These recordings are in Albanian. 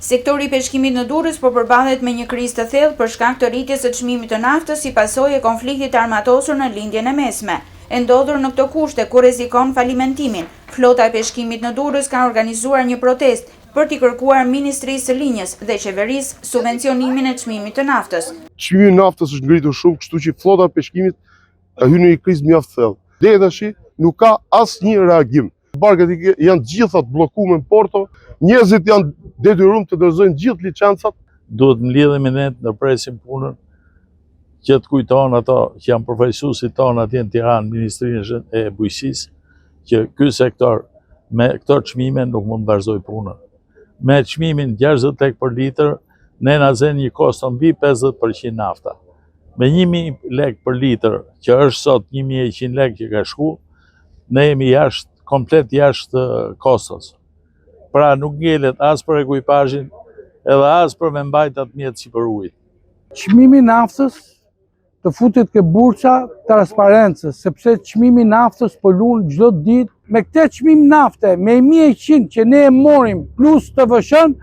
Sektori i peshkimit në Durrës po përballet me një krizë të thellë për shkak të rritjes së çmimit të naftës si pasojë e konfliktit armatosur në lindjen e mesme. E ndodhur në këto kushte ku rrezikon falimentimin, flota e peshkimit në Durrës ka organizuar një protestë për t'i kërkuar Ministrisë së Linjës dhe qeverisë subvencionimin e çmimit të naftës. Çmimi i naftës është ngritur shumë, kështu që flota e peshkimit hyn në një krizë mjaft thellë. Deri tash nuk ka asnjë reagim. Barkat janë gjitha të bllokuar në porto, njerëzit janë detyruar të dorëzojnë gjithë licencat. Duhet mbledhemi ne në presim punën që të kujtohen ato që janë përfaqësuesit tonë atje në Tiranë, Ministrinë e Bujqësisë, që ky sektor me këto çmime nuk mund të vazhdoj punën. Me çmimin 60 lek për litër, ne na zën një kosto mbi 50% nafta. Me 1000 lek për litër, që është sot 1100 lek që ka shku, ne jemi komplet jashtë kostos. Pra nuk ngjelet as për ekuipazhin, edhe as për me mbajt atë mjetë si për ujë. Çmimi i naftës të futet ke bursa transparencës, sepse çmimi i naftës po lun çdo ditë. Me këtë çmim nafte, me 1100 që ne e morim plus të vëshën,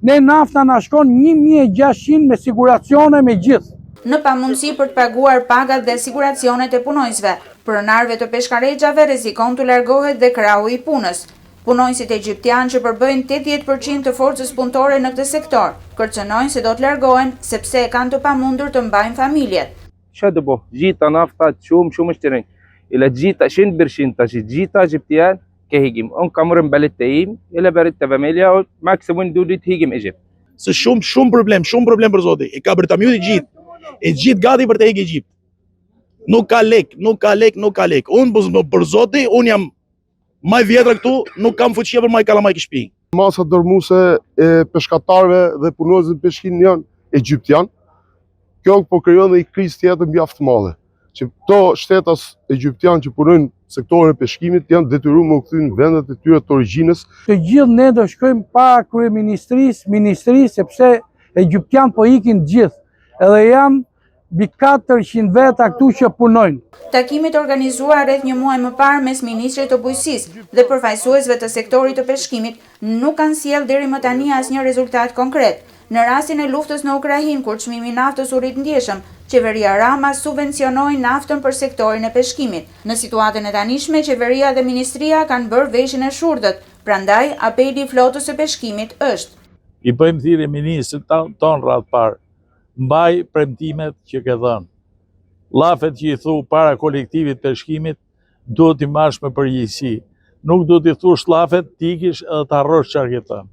ne nafta na shkon 1600 me siguracione me gjithë. Në pamundësi për të paguar pagat dhe siguracionet e punojësve, pronarëve të peshkarexhave rrezikon të largohet dhe krahu i punës. Punojësit egjiptian që përbëjnë 80% të forcës punëtore në këtë sektor, kërcënojnë se do të largohen sepse kanë të pamundur të mbajnë familjet. Çfarë do bëj? Gjitha nafta shumë shtrenjtë. Ila gjitha 100% tash gjitha egjiptian ke higim. On kamurën balet të im, ila balet të familja, maksimum duhet higim Egjipt. Se shumë problem për zotin. E ka bërtamjut e gjithë gati për të hek Egjipt. Nuk ka lek. Unë për zotin, unë jam maj vjetra këtu, nuk kam fuqia për maj kalamaj këshpi. Masa dërmuese e peshkatarëve dhe punonësve peshkin janë egjiptian. Kjo po krijon dhe një krizë tjetër mjaft të madhe. Që këto shtetas egjiptian që punojnë sektorin e peshkimit janë detyruar me u kthy në vendet e tyre të origjinës. Të gjithë ne do shkojmë para kryeministrisë, sepse egjiptian po ikin gjithë. Edhe janë mbi 400 veta këtu që punojnë. Takimit organizuar rreth një muaj më parë mes ministrit të bujqësisë dhe përfaqësuesve të sektorit të peshkimit nuk kanë sjellë deri më tani asnjë rezultat konkret. Në rastin e luftës në Ukrainë, kur çmimi i naftës u rrit ndjeshëm, qeveria Rama subvencionoi naftën për sektorin e peshkimit. Në situatën e tanishme, qeveria dhe ministria kanë bërë veshjen e shurdhët, prandaj apeli i flotës së peshkimit është: I bëjmë thirrje ministrit ton radh parë, mbaj premtimet që ke dhënë. Llafet që i thu para kolektivit peshkimit duhet i marrësh me përgjegjësi. Nuk duhet i thush llafet, t'ikish edhe të harrosh çfarë ke thënë.